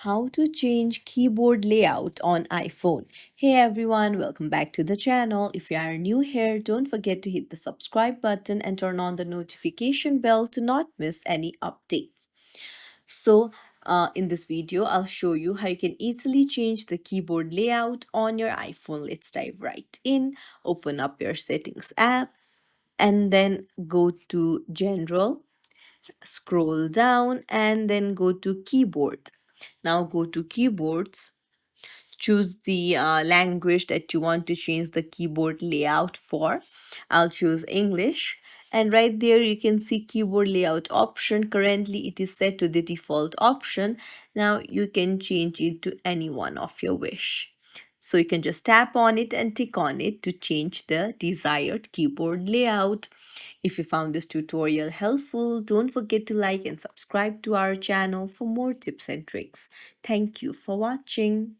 How to change keyboard layout on iPhone. Hey everyone, welcome back to the channel. If you are new here, don't forget to hit the subscribe button and turn on the notification bell to not miss any updates. In this video, I'll show you how you can easily change the keyboard layout on your iPhone. Let's dive right in. Open up your settings app and then go to General, scroll down and then go to Keyboard. Now go to Keyboards, choose the language that you want to change the keyboard layout for. I'll choose English, and right there you can see keyboard layout option. Currently it is set to the default option. Now you can change it to any one of your wish. So you can just tap on it and tick on it to change the desired keyboard layout. If you found this tutorial helpful, don't forget to like and subscribe to our channel for more tips and tricks. Thank you for watching.